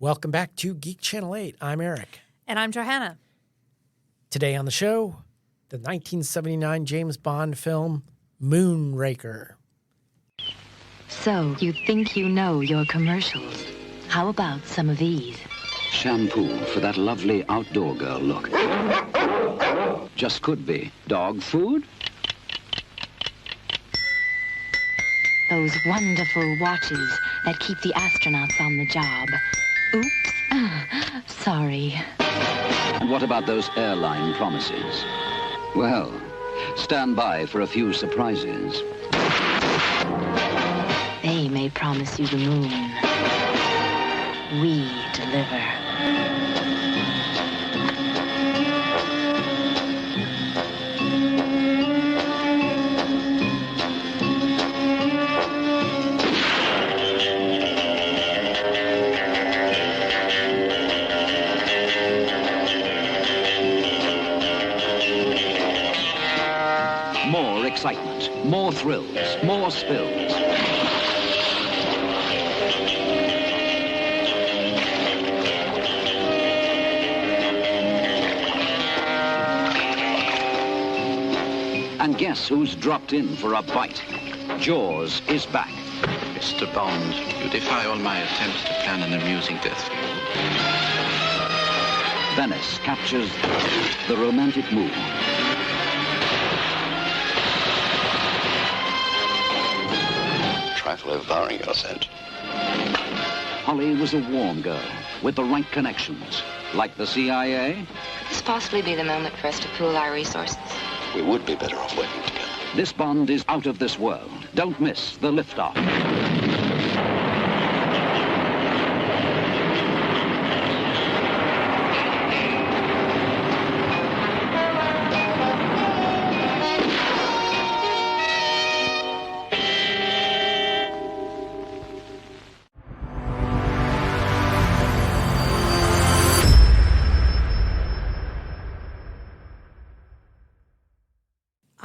Welcome back to Geek Channel 8. I'm Eric. And I'm Johanna. Today on the show, the 1979 James Bond film, Moonraker. So, you think you know your commercials. How about some of these? Shampoo for that lovely outdoor girl look. Just could be. Dog food? Those wonderful watches that keep the astronauts on the job. Oops. Sorry. And what about those airline promises? Well, stand by for a few surprises. They may promise you the moon. We deliver. More excitement, more thrills, more spills. And guess who's dropped in for a bite? Jaws is back. Mr. Bond, you defy all my attempts to plan an amusing death for you. Venice captures the romantic mood. Trifle overpowering, your scent. Holly was a warm girl with the right connections. Like the CIA, Could this possibly be the moment for us to pool our resources? We would be better off working together. this Bond is out of this world. Don't miss the liftoff.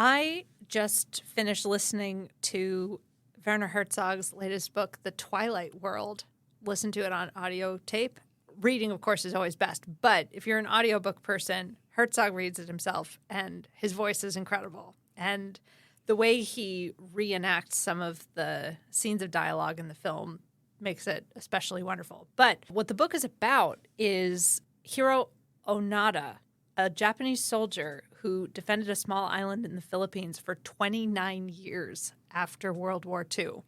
I just finished listening to Werner Herzog's latest book, The Twilight World. Listened to it on audio tape. Reading, of course, is always best. But if you're an audiobook person, Herzog reads it himself, and his voice is incredible. And the way he reenacts some of the scenes of dialogue in the film makes it especially wonderful. But what the book is about is Hiro Onada, a Japanese soldier who defended a small island in the Philippines for 29 years after World War II.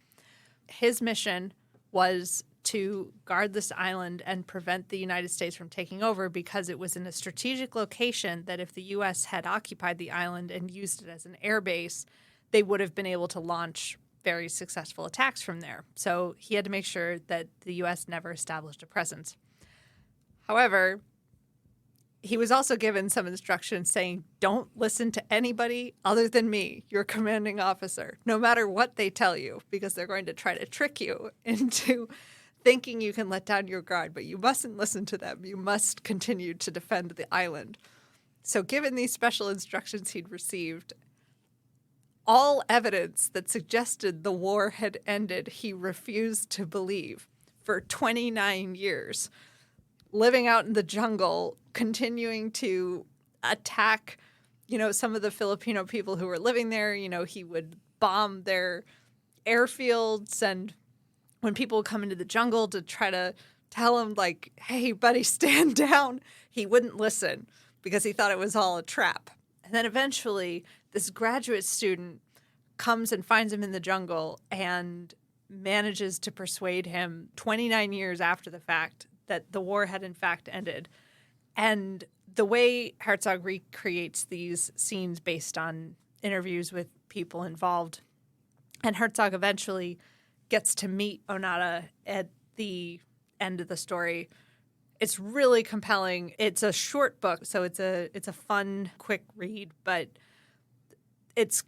His mission was to guard this island and prevent the United States from taking over because it was in a strategic location that if the U.S. had occupied the island and used it as an air base, they would have been able to launch very successful attacks from there. So he had to make sure that the U.S. never established a presence. However, he was also given some instructions saying, don't listen to anybody other than me, your commanding officer, no matter what they tell you, because they're going to try to trick you into thinking you can let down your guard, but you mustn't listen to them. You must continue to defend the island. So given these special instructions he'd received, all evidence that suggested the war had ended, he refused to believe for 29 years. Living out in the jungle, continuing to attack, some of the Filipino people who were living there. He would bomb their airfields, and when people would come into the jungle to try to tell him, like, hey, buddy, stand down, he wouldn't listen because he thought it was all a trap. And then eventually this graduate student comes and finds him in the jungle and manages to persuade him 29 years after the fact that the war had in fact ended. And the way Herzog recreates these scenes based on interviews with people involved, and Herzog eventually gets to meet Onada at the end of the story. It's really compelling. It's a short book, so it's a fun, quick read, but it's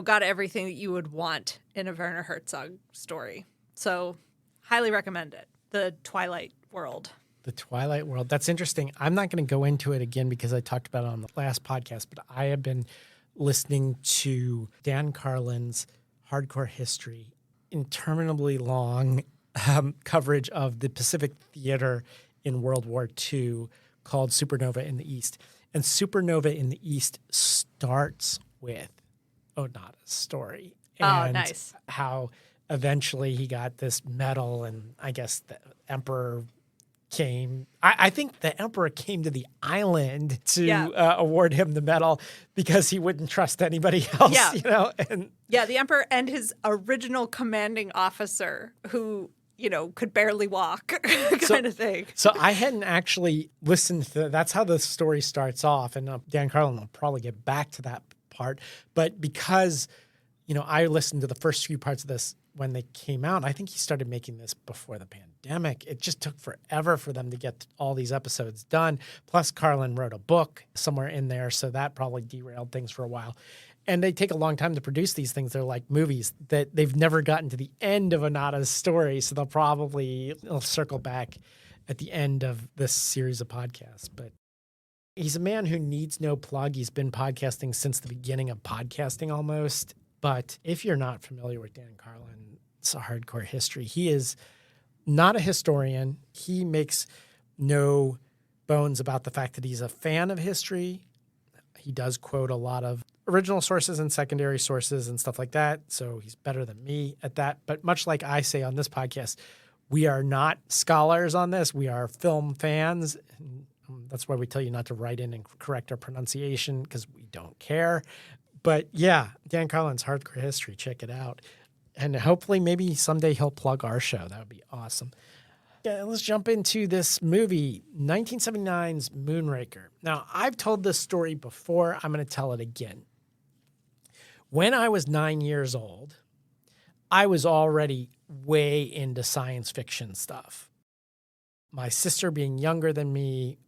got everything that you would want in a Werner Herzog story. So highly recommend it. The Twilight World. The Twilight World. That's interesting. I'm not going to go into it again because I talked about it on the last podcast, but I have been listening to Dan Carlin's Hardcore History, interminably long coverage of the Pacific Theater in World War II called Supernova in the East. And Supernova in the East starts with Onata's story. And nice. how eventually he got this medal, and I guess the Emperor came. I think the Emperor came to the island to award him the medal because he wouldn't trust anybody else, And the Emperor and his original commanding officer who, could barely walk kind of thing. So I hadn't actually listened to that's how the story starts off. And Dan Carlin will probably get back to that part. But because, I listened to the first few parts of this when they came out. I think he started making this before the pandemic. It just took forever for them to get all these episodes done. Plus, Carlin wrote a book somewhere in there, so that probably derailed things for a while. And they take a long time to produce these things. They're like movies that they've never gotten to the end of Onata's story, so they'll circle back at the end of this series of podcasts. But he's a man who needs no plug. He's been podcasting since the beginning of podcasting almost. But if you're not familiar with Dan Carlin, it's a hardcore history. He is not a historian. He makes no bones about the fact that he's a fan of history. He does quote a lot of original sources and secondary sources and stuff like that. So he's better than me at that. But much like I say on this podcast, we are not scholars on this. We are film fans. And that's why we tell you not to write in and correct our pronunciation because we don't care. But yeah, Dan Carlin's Hardcore History. Check it out. And hopefully maybe someday he'll plug our show. That would be awesome. Yeah, let's jump into this movie, 1979's Moonraker. Now, I've told this story before. I'm going to tell it again. When I was 9 years old, I was already way into science fiction stuff. My sister being younger than me,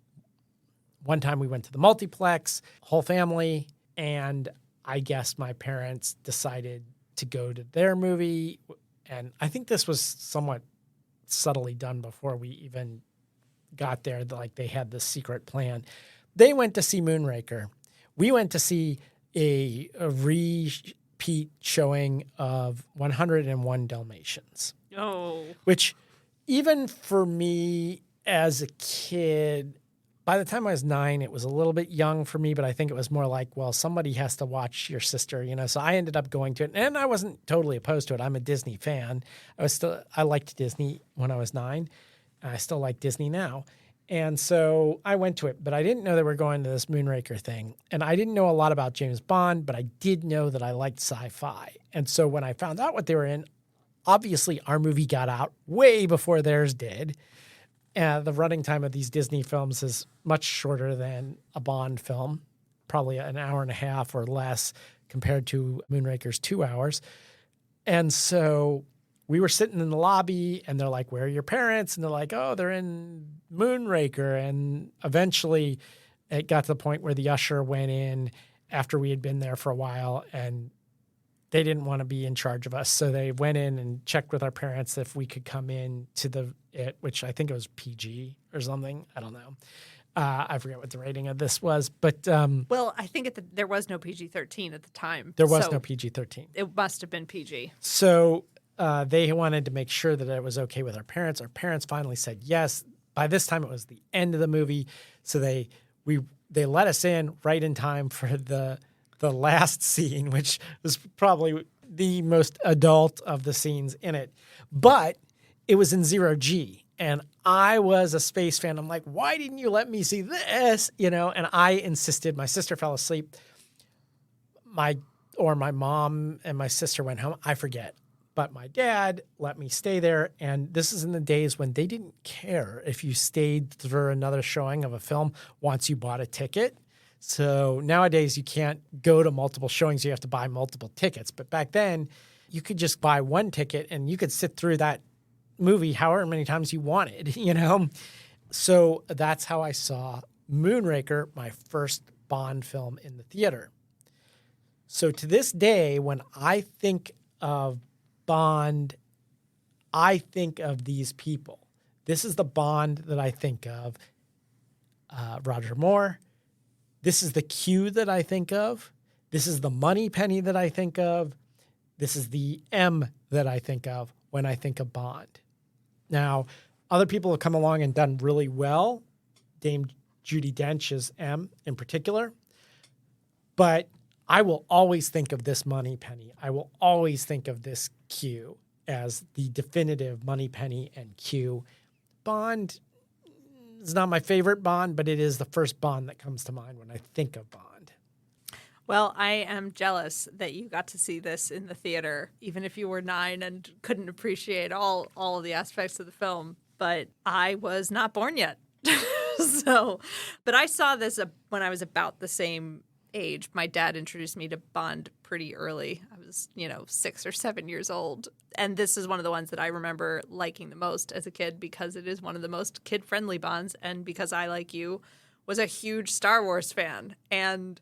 one time we went to the multiplex, whole family, and I guess my parents decided to go to their movie. And I think this was somewhat subtly done before we even got there. Like they had this secret plan. They went to see Moonraker. We went to see a repeat showing of 101 Dalmatians. Oh. Which even for me as a kid, by the time I was 9, it was a little bit young for me, but I think it was more like, well, somebody has to watch your sister, So I ended up going to it, and I wasn't totally opposed to it. I'm a Disney fan. I liked Disney when I was 9. I still like Disney now. And so I went to it, but I didn't know they were going to this Moonraker thing. And I didn't know a lot about James Bond, but I did know that I liked sci-fi. And so when I found out what they were in, obviously our movie got out way before theirs did. The running time of these Disney films is much shorter than a Bond film, probably an hour and a half or less compared to Moonraker's 2 hours. And so we were sitting in the lobby and they're like, where are your parents? And they're like, oh, they're in Moonraker. And eventually it got to the point where the usher went in after we had been there for a while and they didn't want to be in charge of us. So they went in and checked with our parents if we could come in to which I think it was PG or something. I don't know. I forget what the rating of this was, but well, I think there was no PG-13 at the time. There was no PG-13. It must have been PG. So they wanted to make sure that it was okay with our parents. Our parents finally said yes. By this time, it was the end of the movie, so they let us in right in time for the last scene, which was probably the most adult of the scenes in it. But it was in 0G. And I was a space fan. I'm like, why didn't you let me see this? And I insisted. My sister fell asleep. My mom and my sister went home. I forget. But my dad let me stay there. And this is in the days when they didn't care if you stayed for another showing of a film once you bought a ticket. So nowadays you can't go to multiple showings. You have to buy multiple tickets. But back then you could just buy one ticket and you could sit through that movie however many times you wanted, So that's how I saw Moonraker, my first Bond film in the theater. So to this day, when I think of Bond, I think of these people. This is the Bond that I think of. Roger Moore. This is the Q that I think of. This is the Moneypenny that I think of. This is the M that I think of when I think of Bond. Now, other people have come along and done really well. Dame Judi Dench as M in particular. But I will always think of this Moneypenny. I will always think of this Q as the definitive Moneypenny and Q. Bond is not my favorite Bond, but it is the first Bond that comes to mind when I think of Bond. Well, I am jealous that you got to see this in the theater, even if you were 9 and couldn't appreciate all of the aspects of the film. But I was not born yet. But I saw this when I was about the same age. My dad introduced me to Bond pretty early. I was, 6 or 7 years old. And this is one of the ones that I remember liking the most as a kid because it is one of the most kid-friendly Bonds. And because I, like you, was a huge Star Wars fan. And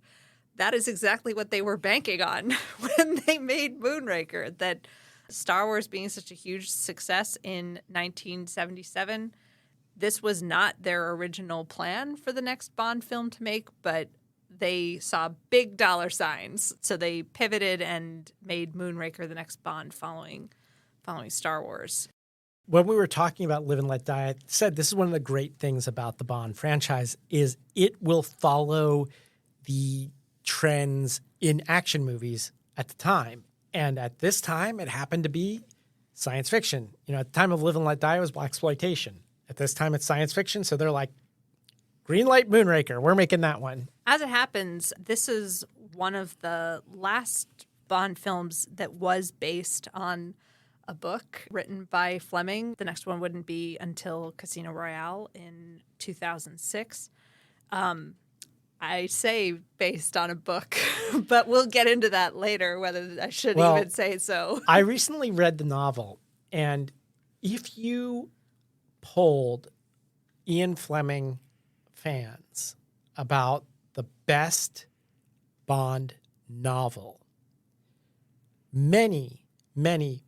that is exactly what they were banking on when they made Moonraker, that Star Wars being such a huge success in 1977, this was not their original plan for the next Bond film to make, but they saw big dollar signs. So they pivoted and made Moonraker the next Bond following Star Wars. When we were talking about Live and Let Die, I said this is one of the great things about the Bond franchise is it will follow the trends in action movies at the time. And at this time, it happened to be science fiction. At the time of Live and Let Die, it was blaxploitation. At this time, it's science fiction. So they're like, green light Moonraker. We're making that one. As it happens, this is one of the last Bond films that was based on a book written by Fleming. The next one wouldn't be until Casino Royale in 2006. I say based on a book, but we'll get into that later, whether I should even say so. I recently read the novel, and if you polled Ian Fleming fans about the best Bond novel, many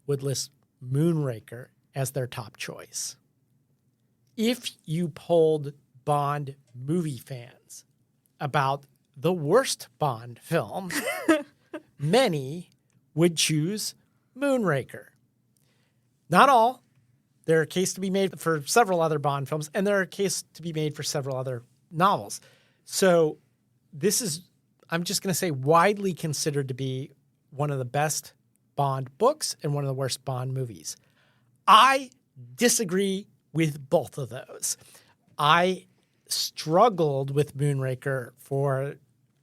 would list Moonraker as their top choice. If you polled Bond movie fans about the worst Bond film, many would choose Moonraker. Not all. There are cases to be made for several other Bond films, and there are cases to be made for several other novels. So this is, I'm just going to say, widely considered to be one of the best Bond books and one of the worst Bond movies. I disagree with both of those. I struggled with Moonraker for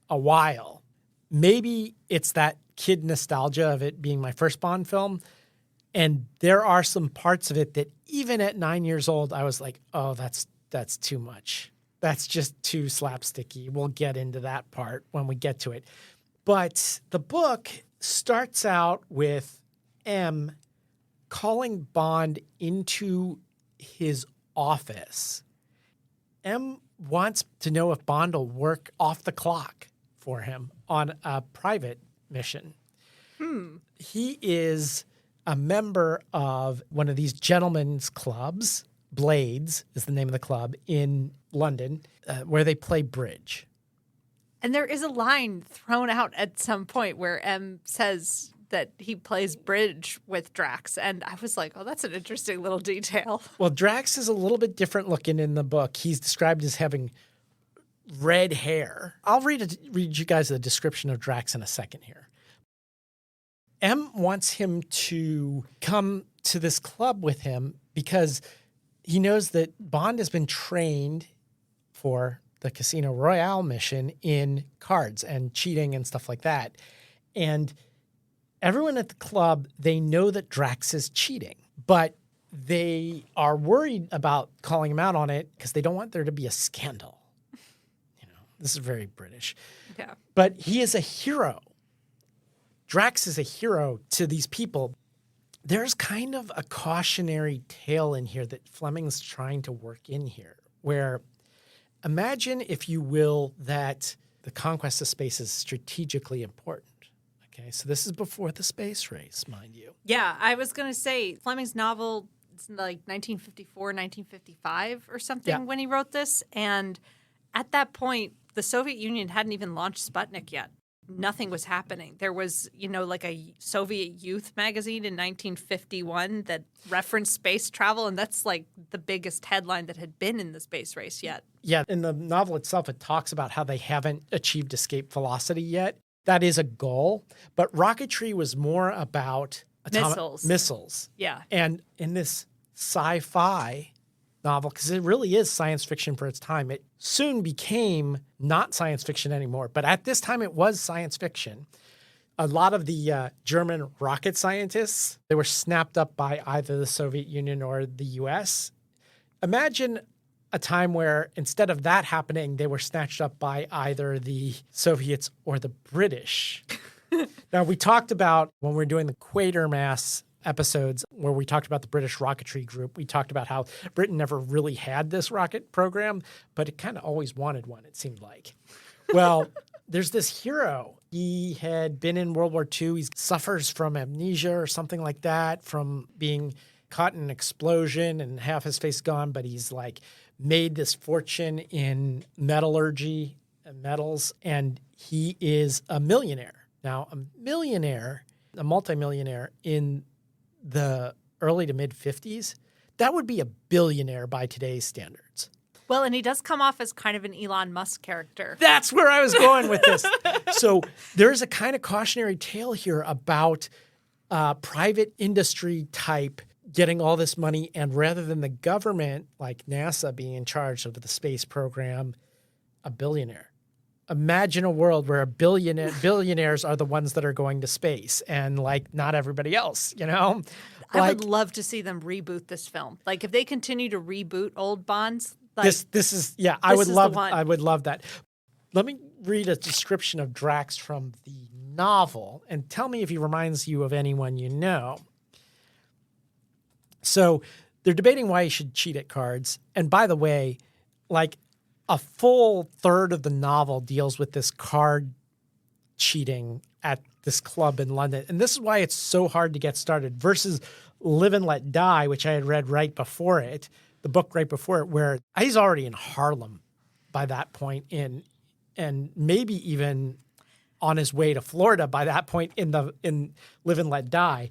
a while. Maybe it's that kid nostalgia of it being my first Bond film. And there are some parts of it that even at 9 years old, I was like, oh, that's too much. That's just too slapsticky. We'll get into that part when we get to it. But the book starts out with M calling Bond into his office. M wants to know if Bond will work off the clock for him on a private mission. He is a member of one of these gentlemen's clubs. Blades is the name of the club in London, where they play bridge. And there is a line thrown out at some point where M says that he plays bridge with Drax. And I was like, oh, that's an interesting little detail. Well, Drax is a little bit different looking in the book. He's described as having red hair. I'll read you guys the description of Drax in a second here. M wants him to come to this club with him because he knows that Bond has been trained for the Casino Royale mission in cards and cheating and stuff like that. And everyone at the club, they know that Drax is cheating, but they are worried about calling him out on it because they don't want there to be a scandal. This is very British. Yeah. But he is a hero. Drax is a hero to these people. There's kind of a cautionary tale in here that Fleming's trying to work in here, where imagine, if you will, that the conquest of space is strategically important. Okay, so this is before the space race, mind you. Yeah, I was going to say Fleming's novel, it's like 1954, 1955 or something when he wrote this. And at that point, the Soviet Union hadn't even launched Sputnik yet. nothing was happening. There was, like a Soviet youth magazine in 1951 that referenced space travel, and that's like the biggest headline that had been in the space race yet. Yeah, in the novel itself, it talks about how they haven't achieved escape velocity yet. That is a goal, but rocketry was more about missiles. Yeah. And in this sci-fi novel, because it really is science fiction for its time, it soon became not science fiction anymore. But at this time, it was science fiction. A lot of the German rocket scientists, they were snapped up by either the Soviet Union or the US. Imagine a time where instead of that happening, they were snatched up by either the Soviets or the British. Now, we talked about when we were doing the Quatermass episodes where we talked about the British rocketry group, we talked about how Britain never really had this rocket program, but it kind of always wanted one, it seemed like. Well, there's this hero. He had been in World War II. He suffers from amnesia or something like that from being caught in an explosion and half his face gone, but he's like made this fortune in metallurgy and metals, and he is a millionaire. Now, a multimillionaire in the early to mid 50s, that would be a billionaire by today's standards. Well, and he does come off as kind of an Elon Musk character. That's where I was going with this. So there's a kind of cautionary tale here about private industry type getting all this money, and rather than the government, like NASA, being in charge of the space program, a billionaire. Imagine a world where billionaires are the ones that are going to space and like not everybody else, I would love to see them reboot this film. Like if they continue to reboot old Bonds. Like, this is I would love that. Let me read a description of Drax from the novel and tell me if he reminds you of anyone you know. So they're debating why he should cheat at cards. And by the way, like a full third of the novel deals with this card cheating at this club in London. And this is why it's so hard to get started versus Live and Let Die, which I had read right before it, the book right before it, where he's already in Harlem by that point and maybe even on his way to Florida by that point in Live and Let Die.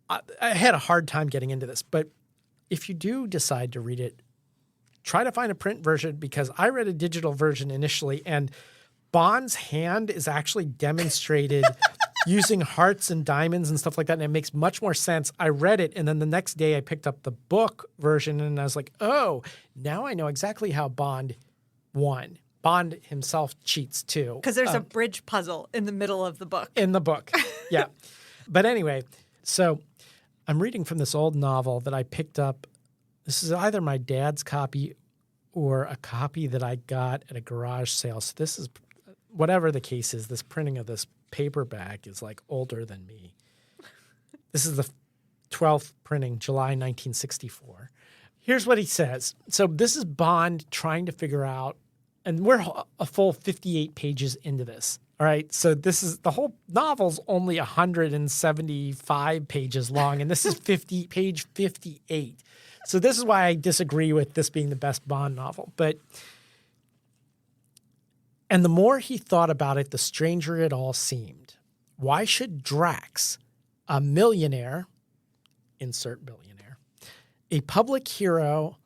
I had a hard time getting into this, but if you do decide to read it, try to find a print version, because I read a digital version initially, and Bond's hand is actually demonstrated using hearts and diamonds and stuff like that, and it makes much more sense. I read it, and then the next day I picked up the book version, and I was like, oh, now I know exactly how Bond won. Bond himself cheats too. Because there's a bridge puzzle in the middle of the book. In the book, yeah. But anyway, so I'm reading from this old novel that I picked up. This is either my dad's copy or a copy that I got at a garage sale. So this is, whatever the case is, this printing of this paperback is like older than me. This is the 12th printing, July 1964. Here's what he says. So this is Bond trying to figure out, and we're a full 58 pages into this. All right, so this is, the whole novel's only 175 pages long, and this is page 58. So this is why I disagree with this being the best Bond novel. And the more he thought about it, the stranger it all seemed. Why should Drax, a millionaire, insert billionaire, a public hero,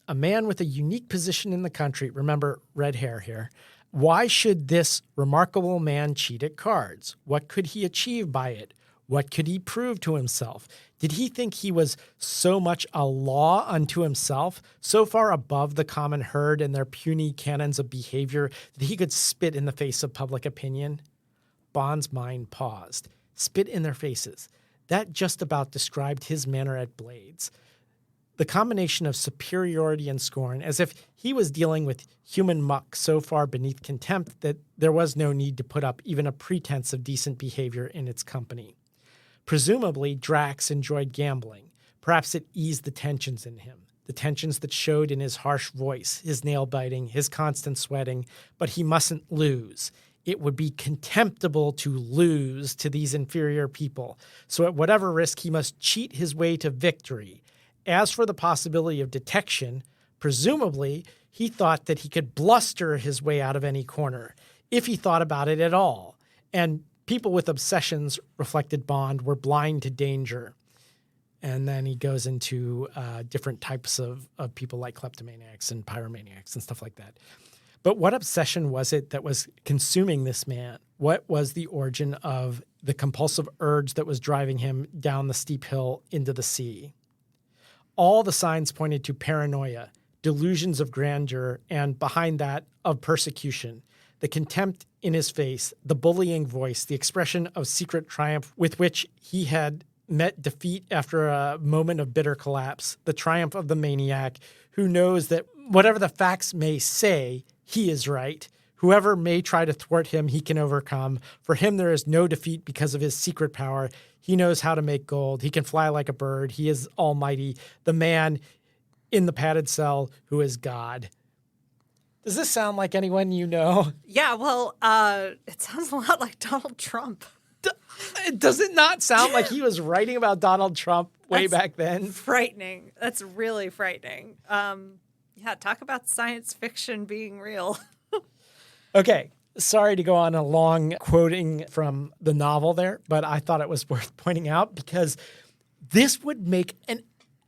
a man with a unique position in the country, remember red hair here, why should this remarkable man cheat at cards? What could he achieve by it? What could he prove to himself? Did he think he was so much a law unto himself, so far above the common herd and their puny canons of behavior that he could spit in the face of public opinion? Bond's mind paused. Spit in their faces. That just about described his manner at Blades. The combination of superiority and scorn, as if he was dealing with human muck so far beneath contempt that there was no need to put up even a pretense of decent behavior in its company. Presumably, Drax enjoyed gambling. Perhaps it eased the tensions in him, the tensions that showed in his harsh voice, his nail-biting, his constant sweating, but he mustn't lose. It would be contemptible to lose to these inferior people, so at whatever risk he must cheat his way to victory. As for the possibility of detection, presumably he thought that he could bluster his way out of any corner. if he thought about it at all. And people with obsessions, reflected Bond, were blind to danger. And then he goes into different types of people like kleptomaniacs and pyromaniacs and stuff like that. But what obsession was it that was consuming this man? What was the origin of the compulsive urge that was driving him down the steep hill into the sea? All the signs pointed to paranoia, delusions of grandeur, and behind that, of persecution. The contempt in his face, the bullying voice, the expression of secret triumph with which he had met defeat after a moment of bitter collapse, the triumph of the maniac who knows that whatever the facts may say, he is right. Whoever may try to thwart him, he can overcome. For him, there is no defeat because of his secret power. He knows how to make gold. He can fly like a bird. He is almighty. The man in the padded cell who is God. Does this sound like anyone you know? Yeah, well, it sounds a lot like Donald Trump. Does it not sound like he was writing about Donald Trump way back then? Frightening. That's really frightening. Yeah, talk about science fiction being real. Okay, sorry to go on a long quoting from the novel there, but I thought it was worth pointing out because this would make an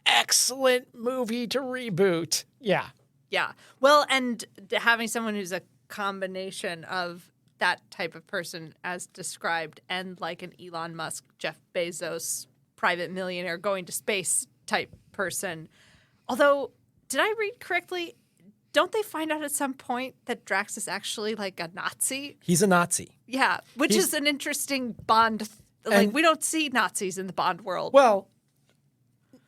excellent movie to reboot. Yeah. Yeah. Well, and having someone who's a combination of that type of person as described and like an Elon Musk, Jeff Bezos, private millionaire going to space type person. Although, did I read correctly? Don't they find out at some point that Drax is actually like a Nazi? He's a Nazi. Yeah, which is an interesting Bond. Like, we don't see Nazis in the Bond world. Well,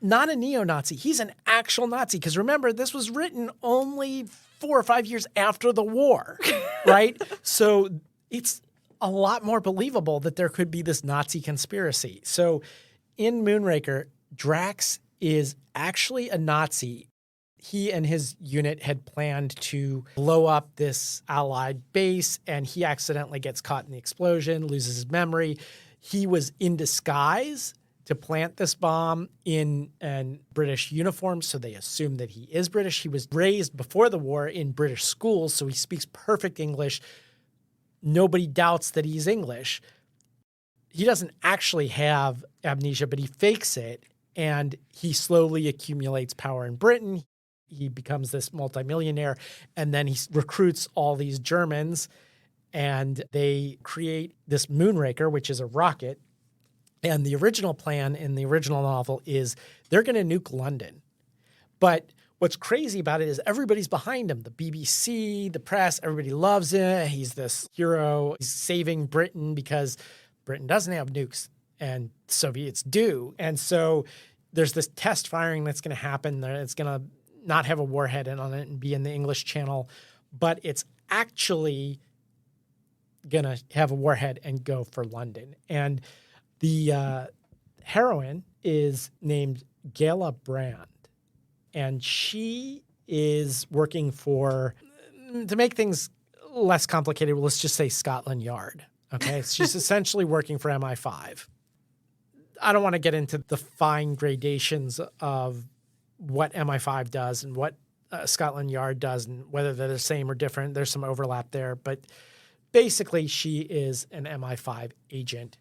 not a neo-Nazi. He's an actual Nazi. Because remember, this was written only 4 or 5 years after the war, right? So it's a lot more believable that there could be this Nazi conspiracy. So in Moonraker, Drax is actually a Nazi. He and his unit had planned to blow up this Allied base, and he accidentally gets caught in the explosion, loses his memory. He was in disguise to plant this bomb in a British uniform, so they assume that he is British. He was raised before the war in British schools, so he speaks perfect English. Nobody doubts that he's English. He doesn't actually have amnesia, but he fakes it, and he slowly accumulates power in Britain. He becomes this multimillionaire, and then he recruits all these Germans, and they create this Moonraker, which is a rocket. And the original plan in the original novel is they're going to nuke London. But what's crazy about it is everybody's behind him. The BBC, the press, everybody loves him. He's this hero. He's saving Britain because Britain doesn't have nukes and Soviets do. And so there's this test firing that's going to happen. It's going to not have a warhead on it and be in the English Channel, but it's actually going to have a warhead and go for London. And the heroine is named Gala Brand, and she is working for, to make things less complicated, let's just say Scotland Yard. Okay, she's essentially working for MI5. I don't want to get into the fine gradations of what MI5 does and what Scotland Yard does and whether they're the same or different. There's some overlap there, but basically she is an MI5 agent.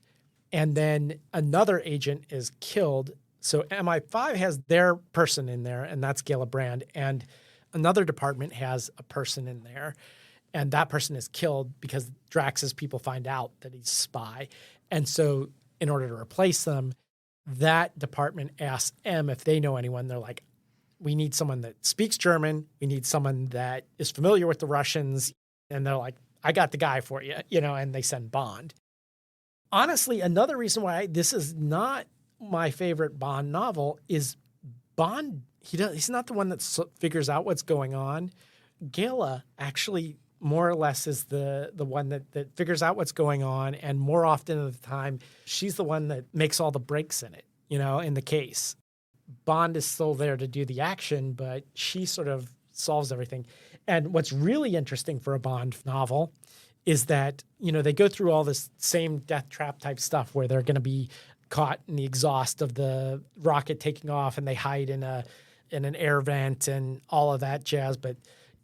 And then another agent is killed. So MI5 has their person in there, and that's Gala Brand. And another department has a person in there, and that person is killed because Drax's people find out that he's a spy. And so in order to replace them, that department asks M if they know anyone. They're like, we need someone that speaks German. We need someone that is familiar with the Russians. And they're like, I got the guy for you, and they send Bond. Honestly, another reason why this is not my favorite Bond novel is Bond, he's not the one that figures out what's going on. Gala actually more or less is the one that figures out what's going on, and more often of the time, she's the one that makes all the breaks in it, in the case. Bond is still there to do the action, but she sort of solves everything. And what's really interesting for a Bond novel is that, they go through all this same death trap type stuff where they're going to be caught in the exhaust of the rocket taking off and they hide in an air vent and all of that jazz. But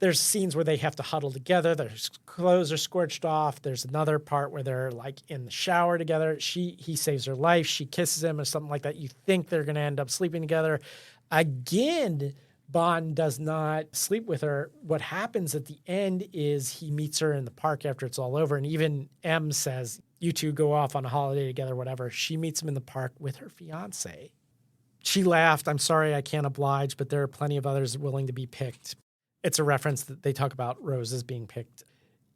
there's scenes where they have to huddle together. Their clothes are scorched off. There's another part where they're like in the shower together. He saves her life. She kisses him or something like that. You think they're going to end up sleeping together. Again, Bond does not sleep with her. What happens at the end is he meets her in the park after it's all over. And even M says, you two go off on a holiday together, whatever. She meets him in the park with her fiance. She laughed. I'm sorry, I can't oblige, but there are plenty of others willing to be picked. It's a reference that they talk about roses being picked.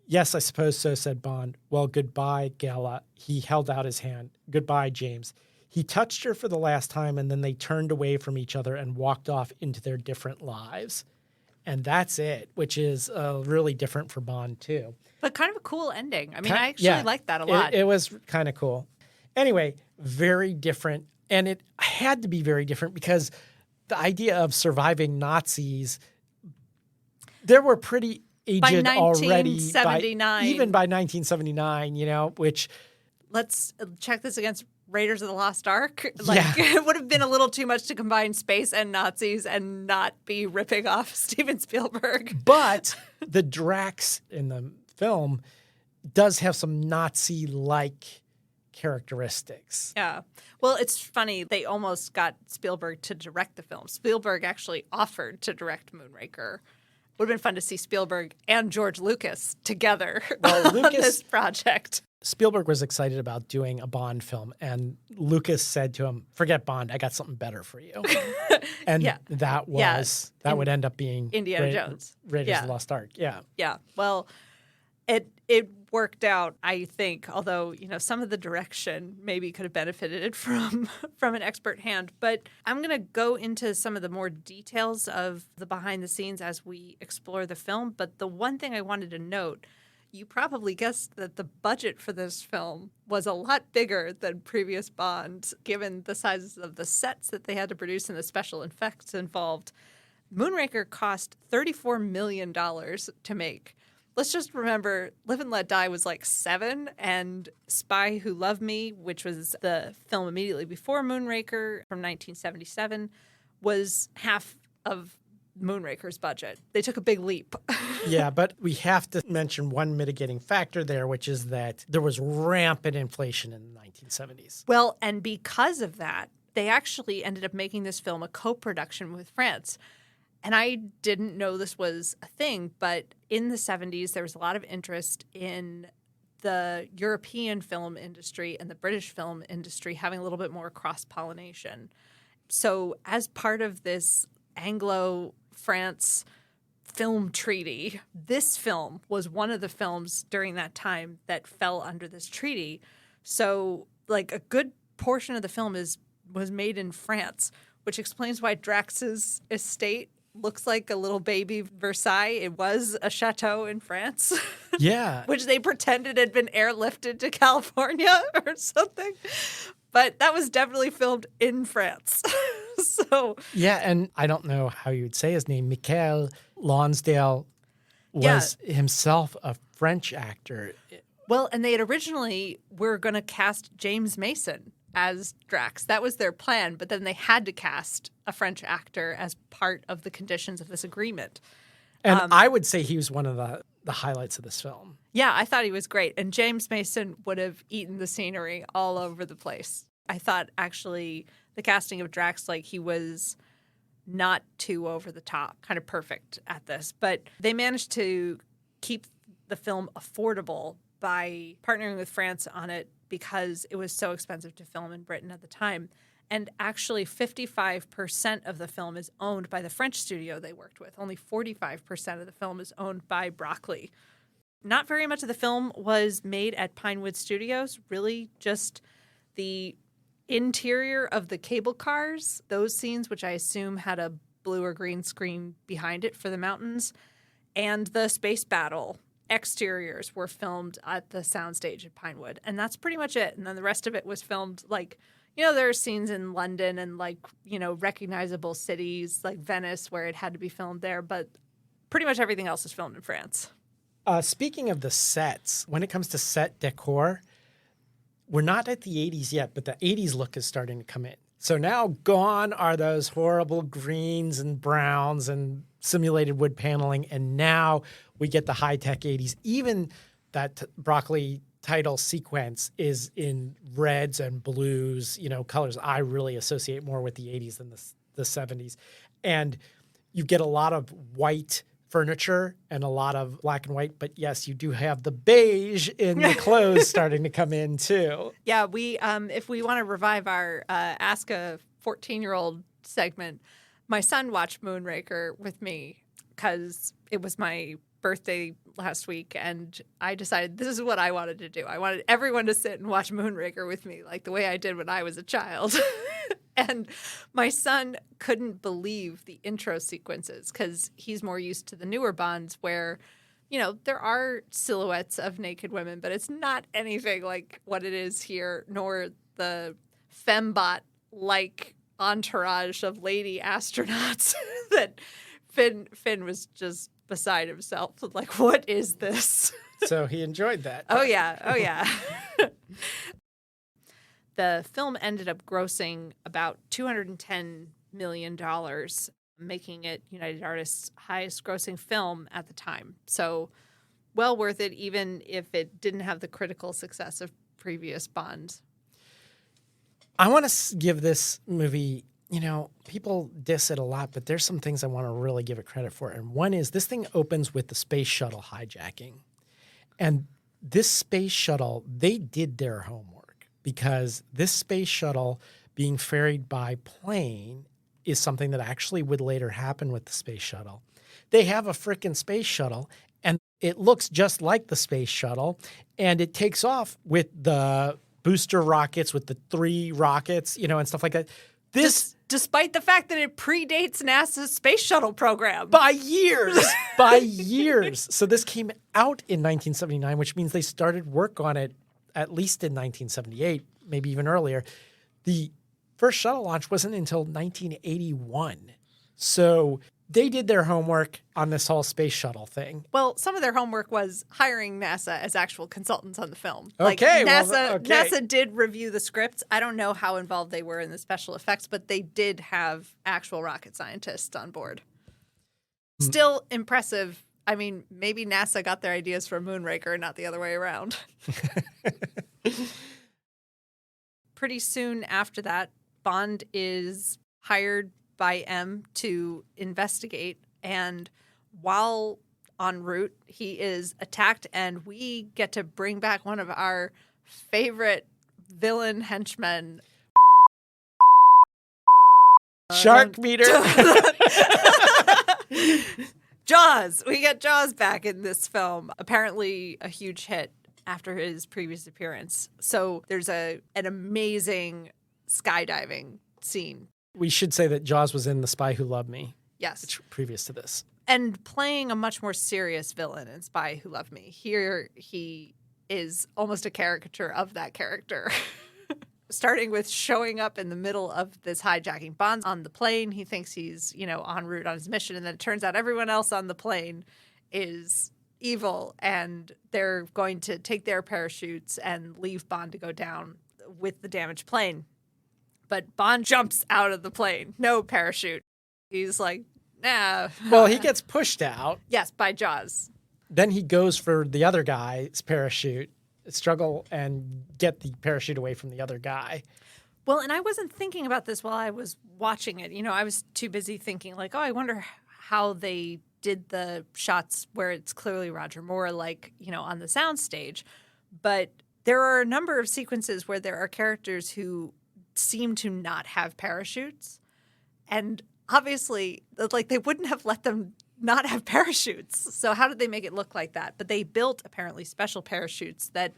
Yes, I suppose so, said Bond. Well, goodbye, Gala. He held out his hand. Goodbye, James. He touched her for the last time, and then they turned away from each other and walked off into their different lives. And that's it, which is really different for Bond, too. But kind of a cool ending. I mean, I actually liked that a lot. It was kind of cool. Anyway, very different. And it had to be very different because the idea of surviving Nazis, there were pretty aged by already. 1979. Even by 1979, which... Let's check this against Raiders of the Lost Ark. It would have been a little too much to combine space and Nazis and not be ripping off Steven Spielberg. But the Drax in the film does have some Nazi-like characteristics. Yeah. Well, it's funny. They almost got Spielberg to direct the film. Spielberg actually offered to direct Moonraker. Would have been fun to see Spielberg and George Lucas together on this project. Spielberg was excited about doing a Bond film, and Lucas said to him, forget Bond, I got something better for you. And that would end up being Indiana Jones. Raiders of the Lost Ark. Yeah. Yeah. Well, it worked out, I think, although, some of the direction maybe could have benefited from an expert hand. But I'm going to go into some of the more details of the behind the scenes as we explore the film. But the one thing I wanted to note, you probably guessed that the budget for this film was a lot bigger than previous Bonds, given the sizes of the sets that they had to produce and the special effects involved. Moonraker cost $34 million to make. Let's just remember, Live and Let Die was like 7, and Spy Who Loved Me, which was the film immediately before Moonraker from 1977, was half of Moonraker's budget. They took a big leap. Yeah, but we have to mention one mitigating factor there, which is that there was rampant inflation in the 1970s. Well, and because of that, they actually ended up making this film a co-production with France. And I didn't know this was a thing, but in the 70s, there was a lot of interest in the European film industry and the British film industry having a little bit more cross-pollination. So as part of this Anglo-France film treaty, this film was one of the films during that time that fell under this treaty. So like a good portion of the film was made in France, which explains why Drax's estate looks like a little baby Versailles. It was a chateau in France. Yeah. Which they pretended had been airlifted to California or something. But that was definitely filmed in France. So yeah, and I don't know how you would say his name. Michael Lonsdale was himself a French actor. Well, and they had originally were going to cast James Mason as Drax. That was their plan, but then they had to cast a French actor as part of the conditions of this agreement. And I would say he was one of the highlights of this film. Yeah, I thought he was great. And James Mason would have eaten the scenery all over the place. I thought actually the casting of Drax, like he was not too over the top, kind of perfect at this. But they managed to keep the film affordable by partnering with France on it because it was so expensive to film in Britain at the time. And actually 55% of the film is owned by the French studio they worked with. Only 45% of the film is owned by Broccoli. Not very much of the film was made at Pinewood Studios, really just the interior of the cable cars, those scenes, which I assume had a blue or green screen behind it for the mountains, and the space battle exteriors were filmed at the soundstage at Pinewood. And that's pretty much it. And then the rest of it was filmed there are scenes in London and recognizable cities like Venice where it had to be filmed there. But pretty much everything else is filmed in France. Speaking of the sets, when it comes to set decor, we're not at the 80s yet, but the 80s look is starting to come in. So now gone are those horrible greens and browns and simulated wood paneling, and now we get the high-tech 80s. Even that broccoli title sequence is in reds and blues, colors I really associate more with the 80s than the 70s. And you get a lot of white furniture and a lot of black and white, but yes, you do have the beige in the clothes starting to come in too. Yeah, we if we want to revive our Ask a 14-year-old segment, my son watched Moonraker with me because it was my birthday last week, and I decided this is what I wanted to do. I wanted everyone to sit and watch Moonraker with me, like the way I did when I was a child. And my son couldn't believe the intro sequences because he's more used to the newer Bonds where, there are silhouettes of naked women, but it's not anything like what it is here, nor the fembot-like entourage of lady astronauts that Finn was just beside himself. Like, what is this? So he enjoyed that. Oh, yeah. The film ended up grossing about $210 million, making it United Artists' highest grossing film at the time. So well worth it, even if it didn't have the critical success of previous Bonds. I want to give this movie, people diss it a lot, but there's some things I want to really give it credit for. And one is this thing opens with the space shuttle hijacking. And this space shuttle, they did their homework. Because this space shuttle being ferried by plane is something that actually would later happen with the space shuttle. They have a frickin' space shuttle, and it looks just like the space shuttle, and it takes off with the booster rockets, with the 3 rockets, and stuff like that. Despite the fact that it predates NASA's space shuttle program. By years. By years. So this came out in 1979, which means they started work on it at least in 1978, maybe even earlier. The first shuttle launch wasn't until 1981. So they did their homework on this whole space shuttle thing. Well, some of their homework was hiring NASA as actual consultants on the film. Okay. NASA did review the scripts. I don't know how involved they were in the special effects, but they did have actual rocket scientists on board. Still impressive. I mean, maybe NASA got their ideas from Moonraker, not the other way around. Pretty soon after that, Bond is hired by M to investigate. And while en route, he is attacked. And we get to bring back one of our favorite villain henchmen. Shark meter. Jaws. We get Jaws back in this film. Apparently a huge hit after his previous appearance. So there's an amazing skydiving scene. We should say that Jaws was in The Spy Who Loved Me. Yes. Which, previous to this. And playing a much more serious villain in Spy Who Loved Me. Here he is almost a caricature of that character. Starting with showing up in the middle of this hijacking. Bond's on the plane. He thinks he's, en route on his mission. And then it turns out everyone else on the plane is evil. And they're going to take their parachutes and leave Bond to go down with the damaged plane. But Bond jumps out of the plane. No parachute. He's like, nah. Well, he gets pushed out. Yes, by Jaws. Then he goes for the other guy's parachute. Struggle and get the parachute away from the other guy. Well, and I wasn't thinking about this while I was watching it. I was too busy thinking like, oh, I wonder how they did the shots where it's clearly Roger Moore, like, on the soundstage. But there are a number of sequences where there are characters who seem to not have parachutes. And obviously, like, they wouldn't have let them not have parachutes. So how did they make it look like that? But they built apparently special parachutes that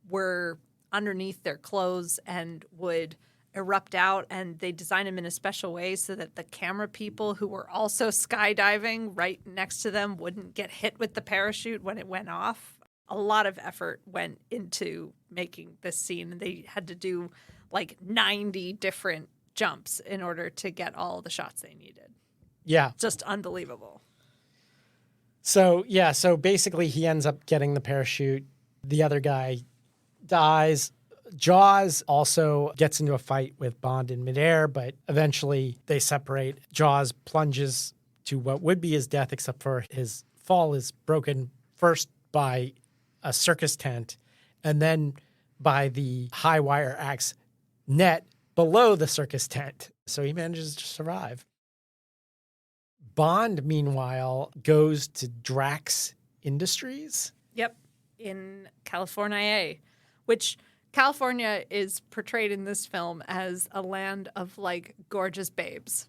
were underneath their clothes and would erupt out, and they designed them in a special way so that the camera people who were also skydiving right next to them wouldn't get hit with the parachute when it went off. A lot of effort went into making this scene. They had to do like 90 different jumps in order to get all the shots they needed. Yeah. Just unbelievable. So basically he ends up getting the parachute. The other guy dies. Jaws also gets into a fight with Bond in midair, but eventually they separate. Jaws plunges to what would be his death, except for his fall is broken first by a circus tent and then by the high wire axe net below the circus tent. So he manages to survive. Bond, meanwhile, goes to Drax Industries. Yep, in California, which California is portrayed in this film as a land of like gorgeous babes.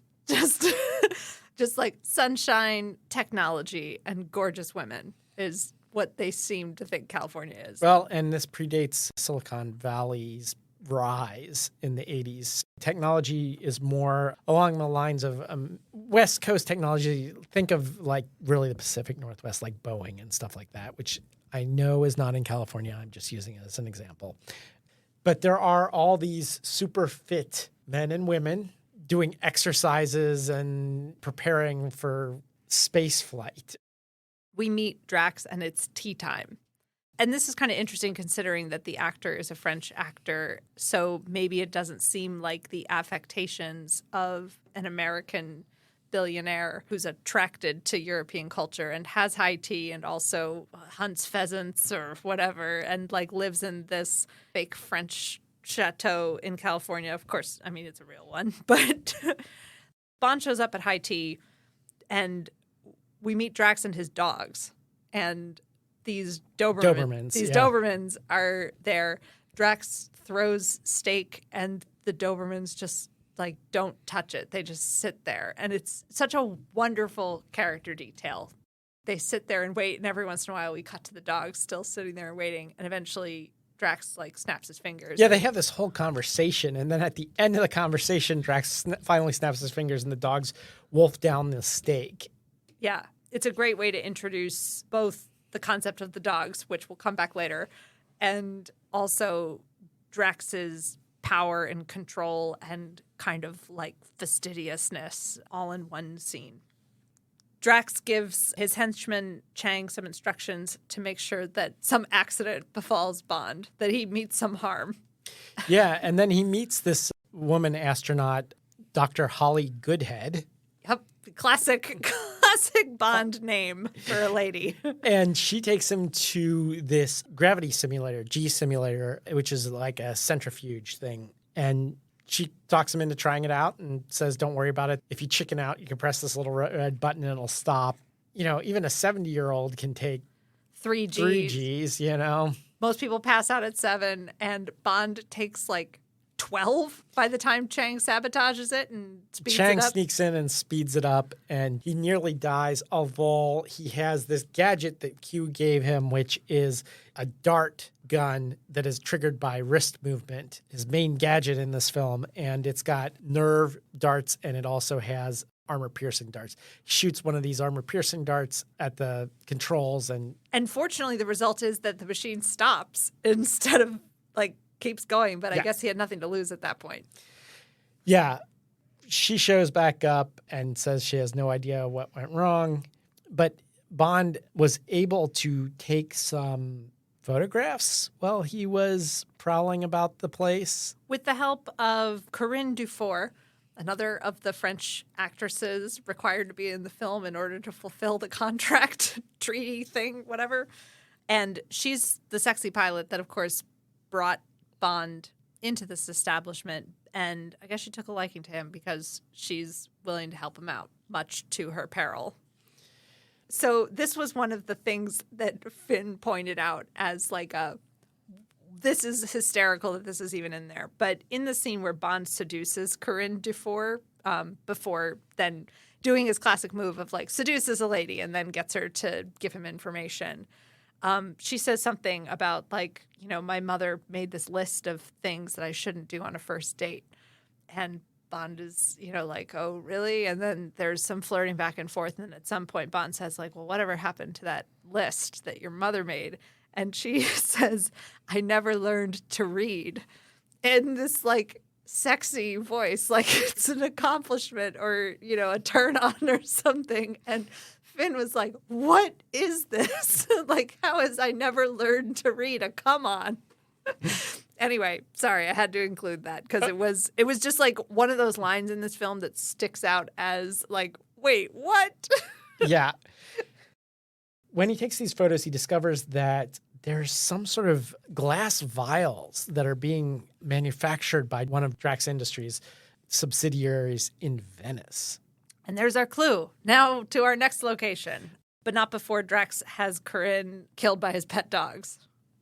Just like sunshine, technology, and gorgeous women is what they seem to think California is. Well, and this predates Silicon Valley's rise in the 80s. Technology is more along the lines of West Coast technology. Think of like really the Pacific Northwest, like Boeing and stuff like that, which I know is not in California. I'm just using it as an example. But there are all these super fit men and women doing exercises and preparing for space flight. We meet Drax and it's tea time. And this is kind of interesting considering that the actor is a French actor, so maybe it doesn't seem like the affectations of an American billionaire who's attracted to European culture and has high tea and also hunts pheasants or whatever and like lives in this fake French chateau in California. Of course, I mean, it's a real one. But Bond shows up at high tea and we meet Drax and his dogs. And these Dobermans are there. Drax throws steak and the Dobermans just like don't touch it. They just sit there. And it's such a wonderful character detail. They sit there and wait, and every once in a while we cut to the dogs still sitting there and waiting, and eventually Drax like snaps his fingers. Yeah, they have this whole conversation, and then at the end of the conversation, Drax finally snaps his fingers and the dogs wolf down the steak. Yeah, it's a great way to introduce both the concept of the dogs, which will come back later, and also Drax's power and control and kind of like fastidiousness all in one scene. Drax gives his henchman Chang some instructions to make sure that some accident befalls Bond, that he meets some harm. Yeah, and then he meets this woman astronaut, Dr. Holly Goodhead. Yep, classic Bond name for a lady. And she takes him to this gravity simulator, G simulator, which is like a centrifuge thing. And she talks him into trying it out and says, don't worry about it. If you chicken out, you can press this little red button and it'll stop. You know, even a 70-year-old can take 3 Gs. 3 Gs, you know. Most people pass out at 7, and Bond takes like 12 by the time Chang sabotages it and speeds Chang it up. sneaks in and speeds it up, and he nearly dies. Although he has this gadget that Q gave him, which is a dart gun that is triggered by wrist movement, his main gadget in this film, and it's got nerve darts, and it also has armor-piercing darts. He shoots one of these armor-piercing darts at the controls, and fortunately, the result is that the machine stops instead of like keeps going, but I guess he had nothing to lose at that point. Yeah. She shows back up and says she has no idea what went wrong. But Bond was able to take some photographs while he was prowling about the place. With the help of Corinne Dufour, another of the French actresses required to be in the film in order to fulfill the contract treaty thing, whatever. And she's the sexy pilot that, of course, brought Bond into this establishment, and I guess she took a liking to him because she's willing to help him out, much to her peril. So this was one of the things that Finn pointed out as like this is hysterical that this is even in there. But in the scene where Bond seduces Corinne Dufour before then doing his classic move of like seduces a lady and then gets her to give him information, she says something about like, you know, my mother made this list of things that I shouldn't do on a first date. And Bond is, you know, like, oh, really? And then there's some flirting back and forth. And at some point, Bond says, like, well, whatever happened to that list that your mother made? And she says, I never learned to read. In this, like, sexy voice, like it's an accomplishment or, you know, a turn on or something. And Finn was like, what is this? Like, how has I never learned to read? Come on. Anyway, sorry, I had to include that because it was just like one of those lines in this film that sticks out as like wait, what? Yeah. When he takes these photos, he discovers that there's some sort of glass vials that are being manufactured by one of Drax Industries' subsidiaries in Venice. And there's our clue. Now to our next location, but not before Drax has Corinne killed by his pet dogs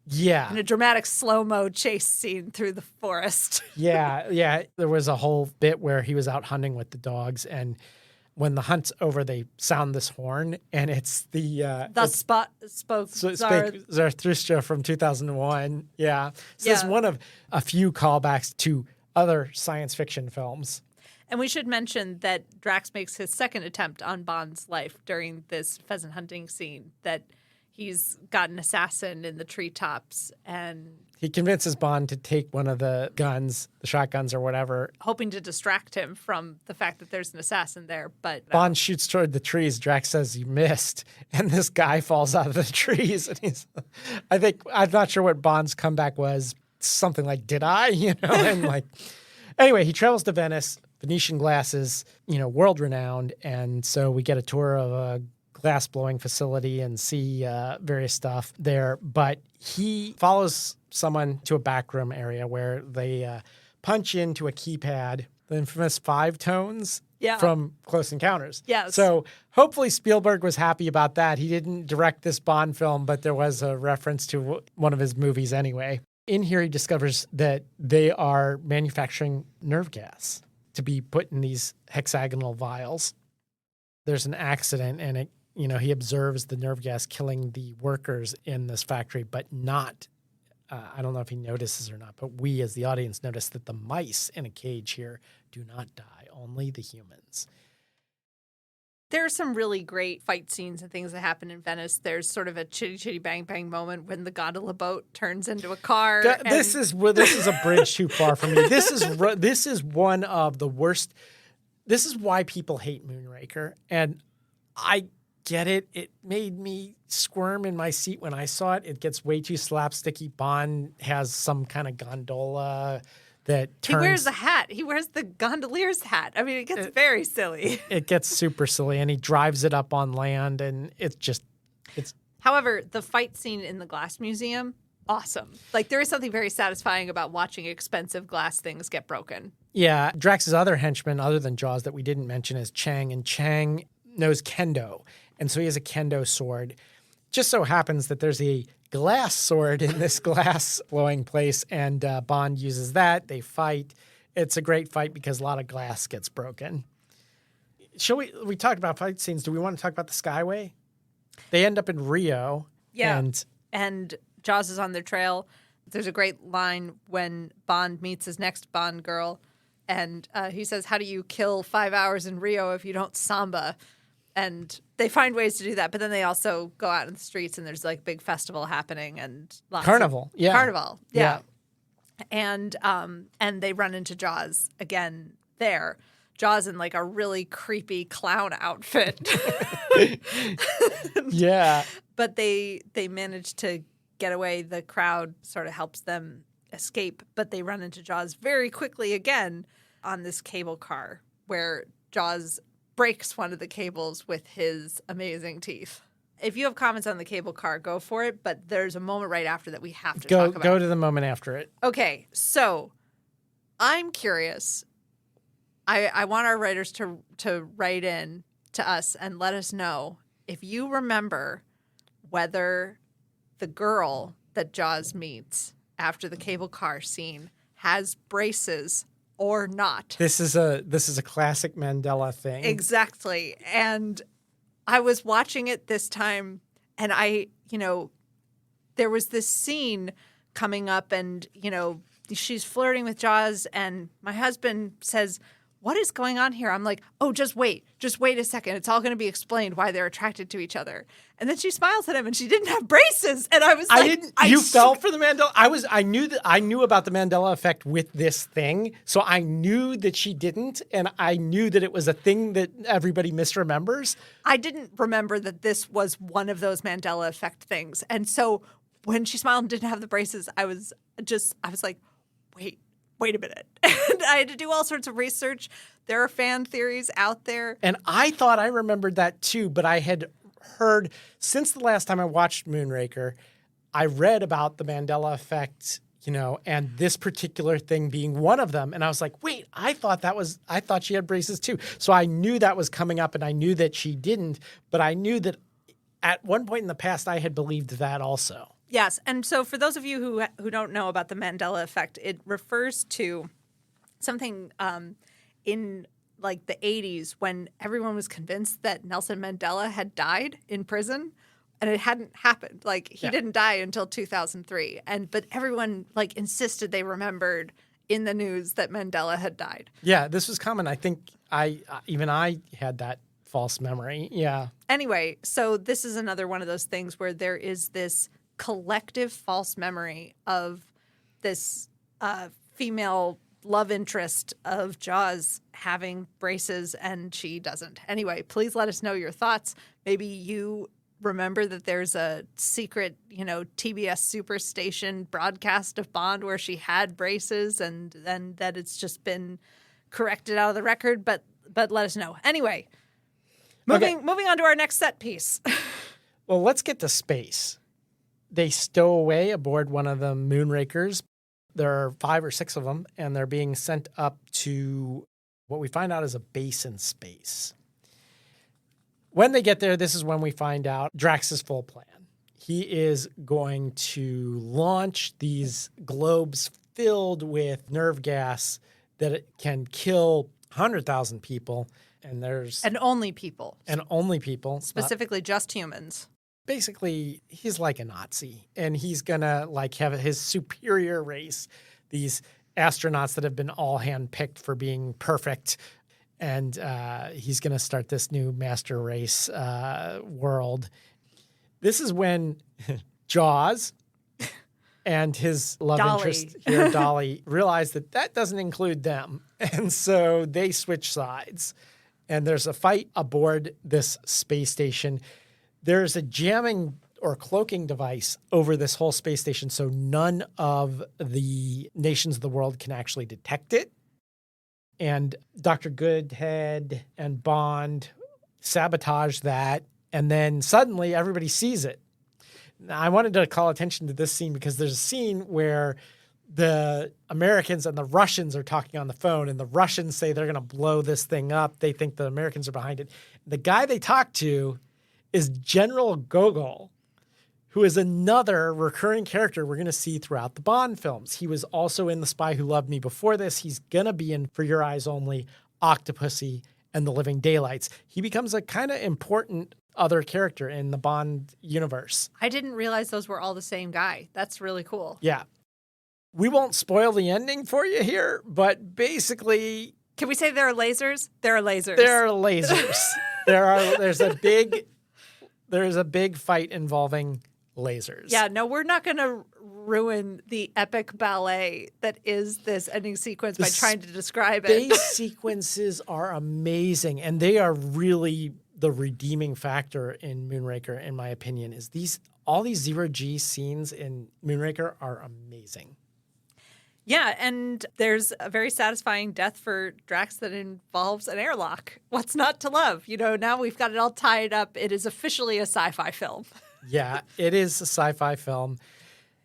Yeah. in a dramatic slow-mo chase scene through the forest. Yeah. There was a whole bit where he was out hunting with the dogs, and when the hunt's over, they sound this horn, and it's the Spoke Zarathustra from 2001. Yeah. So it's one of a few callbacks to other science fiction films. And we should mention that Drax makes his second attempt on Bond's life during this pheasant hunting scene, that he's got an assassin in the treetops, and he convinces Bond to take one of the guns, the shotguns or whatever, hoping to distract him from the fact that there's an assassin there. But Bond shoots toward the trees. Drax says he missed, and this guy falls out of the trees. And I'm not sure what Bond's comeback was. Something like, "Did I?" And like, anyway, he travels to Venice. Venetian glasses, world renowned, and so we get a tour of a glass blowing facility and see various stuff there. But he follows someone to a backroom area where they punch into a keypad, the infamous 5 tones from Close Encounters. Yes. So hopefully Spielberg was happy about that. He didn't direct this Bond film, but there was a reference to one of his movies anyway. In here, he discovers that they are manufacturing nerve gas to be put in these hexagonal vials. There's an accident, and he observes the nerve gas killing the workers in this factory, but not, I don't know if he notices or not, but we as the audience notice that the mice in a cage here do not die, only the humans. There are some really great fight scenes and things that happen in Venice. There's sort of a chitty chitty bang bang moment when the gondola boat turns into a car. This is a bridge too far for me. This is one of the worst. This is why people hate Moonraker, and I get it. It made me squirm in my seat when I saw it. It gets way too slapsticky. Bond has some kind of gondola that turns. He wears the hat. He wears the gondolier's hat. I mean, it gets very silly. It gets super silly, and he drives it up on land, and it's. However, the fight scene in the glass museum, awesome. Like, there is something very satisfying about watching expensive glass things get broken. Yeah, Drax's other henchman, other than Jaws, that we didn't mention is Chang, and Chang knows kendo, and so he has a kendo sword. Just so happens that there's a glass sword in this glass blowing place, and Bond uses that. They fight. It's a great fight because a lot of glass gets broken. We talked about fight scenes. Do we want to talk about the Skyway? They end up in Rio. Yeah. And Jaws is on their trail. There's a great line when Bond meets his next Bond girl, and he says, "How do you kill 5 hours in Rio if you don't samba?" And they find ways to do that, but then they also go out in the streets, and there's like a big festival happening and Carnival. Carnival. Yeah. And they run into Jaws again there. Jaws in like a really creepy clown outfit. Yeah. But they manage to get away. The crowd sort of helps them escape, but they run into Jaws very quickly again on this cable car where Jaws breaks one of the cables with his amazing teeth. If you have comments on the cable car, go for it, but there's a moment right after that we have to talk about. Go to the moment after it. Okay, so I'm curious. I want our writers to write in to us and let us know if you remember whether the girl that Jaws meets after the cable car scene has braces or not. This is a classic Mandela thing. Exactly. And I was watching it this time, and there was this scene coming up, and, she's flirting with Jaws, and my husband says, "What is going on here?" I'm like, "Oh, just wait a second. It's all going to be explained why they're attracted to each other." And then she smiles at him, and she didn't have braces. And I was like, You fell for the Mandela. I knew about the Mandela effect with this thing, so I knew that she didn't, and I knew that it was a thing that everybody misremembers. I didn't remember that this was one of those Mandela effect things, and so when she smiled and didn't have the braces, I was like, wait a minute. And I had to do all sorts of research. There are fan theories out there. And I thought I remembered that too, but I had heard since the last time I watched Moonraker, I read about the Mandela effect, and this particular thing being one of them. And I was like, wait, I thought she had braces too. So I knew that was coming up and I knew that she didn't, but I knew that at one point in the past, I had believed that also. Yes. And so for those of you who don't know about the Mandela effect, it refers to something in like the 80s when everyone was convinced that Nelson Mandela had died in prison and it hadn't happened. Like he didn't die until 2003. But everyone like insisted they remembered in the news that Mandela had died. Yeah, this was common. I think I had that false memory. Yeah. Anyway, so this is another one of those things where there is this collective false memory of this female love interest of Jaws having braces and she doesn't. Anyway, please let us know your thoughts. Maybe you remember that there's a secret, TBS Superstation broadcast of Bond where she had braces and that it's just been corrected out of the record, but let us know. Anyway, moving on to our next set piece. Well, let's get to space. They stow away aboard one of the Moonrakers. There are 5 or 6 of them, and they're being sent up to what we find out is a base in space. When they get there, this is when we find out Drax's full plan. He is going to launch these globes filled with nerve gas that it can kill 100,000 people. And only people. Specifically just humans. Basically, he's like a Nazi, and he's going to have his superior race, these astronauts that have been all handpicked for being perfect, and he's going to start this new master race world. This is when Jaws and his love interest here, Dolly, realize that doesn't include them, and so they switch sides, and there's a fight aboard this space station. There's a jamming or cloaking device over this whole space station, so none of the nations of the world can actually detect it. And Dr. Goodhead and Bond sabotage that, and then suddenly everybody sees it. Now, I wanted to call attention to this scene because there's a scene where the Americans and the Russians are talking on the phone, and the Russians say they're going to blow this thing up. They think the Americans are behind it. The guy they talk to is General Gogol, who is another recurring character we're going to see throughout the Bond films. He was also in The Spy Who Loved Me before this. He's going to be in For Your Eyes Only, Octopussy, and The Living Daylights. He becomes a kind of important other character in the Bond universe. I didn't realize those were all the same guy. That's really cool. Yeah. We won't spoil the ending for you here, but basically... Can we say there are lasers? There are lasers. There are lasers. There's a big fight involving lasers. Yeah, no, we're not going to ruin the epic ballet that is this ending sequence by trying to describe it. Space sequences are amazing, and they are really the redeeming factor in Moonraker, in my opinion, is all these zero-G scenes in Moonraker are amazing. Yeah, and there's a very satisfying death for Drax that involves an airlock. What's not to love? Now we've got it all tied up. It is officially a sci-fi film. Yeah, it is a sci-fi film.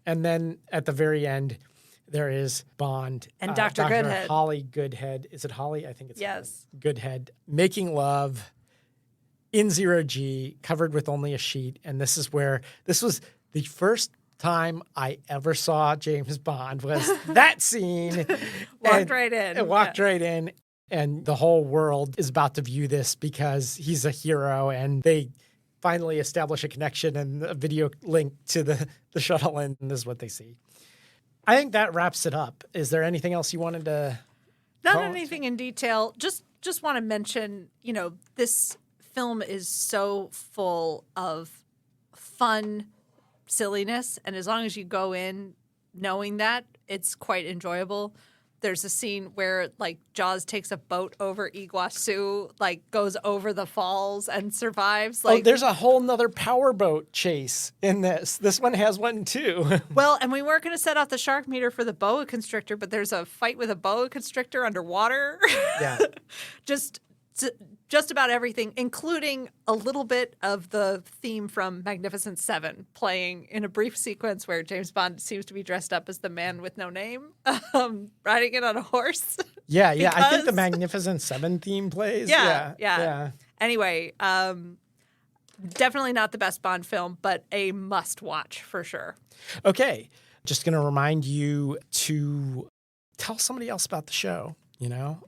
And then at the very end, there is Bond. And Dr. Goodhead. Holly Goodhead. Is it Holly? I think it's yes. Goodhead. Making love in zero-G, covered with only a sheet. And this was the first time I ever saw James Bond was that scene. Walked right in. And the whole world is about to view this because he's a hero, and they finally establish a connection and a video link to the shuttle, and this is what they see. I think that wraps it up. Is there anything else you wanted to... Not anything in detail. Just want to mention, this film is so full of fun silliness, and as long as you go in knowing that, it's quite enjoyable. There's a scene where like Jaws takes a boat over Iguazu, like goes over the falls and survives. Like, there's a whole nother powerboat chase in this. This one has one too. well, and we weren't going to set off the shark meter for the boa constrictor, but there's a fight with a boa constrictor underwater. Yeah. Just about everything, including a little bit of the theme from Magnificent Seven playing in a brief sequence where James Bond seems to be dressed up as the man with no name, riding it on a horse. Yeah. I think the Magnificent Seven theme plays. Yeah. Anyway, definitely not the best Bond film, but a must watch for sure. Okay. Just going to remind you to tell somebody else about the show,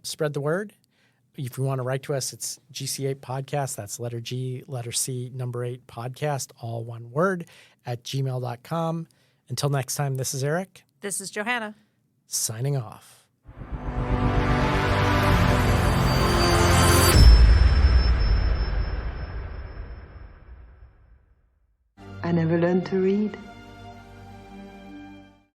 spread the word. If you want to write to us, it's GC8 Podcast. That's letter G, letter C, number 8 podcast, all one word, at gmail.com. Until next time, this is Eric. This is Johanna. Signing off. I never learned to read.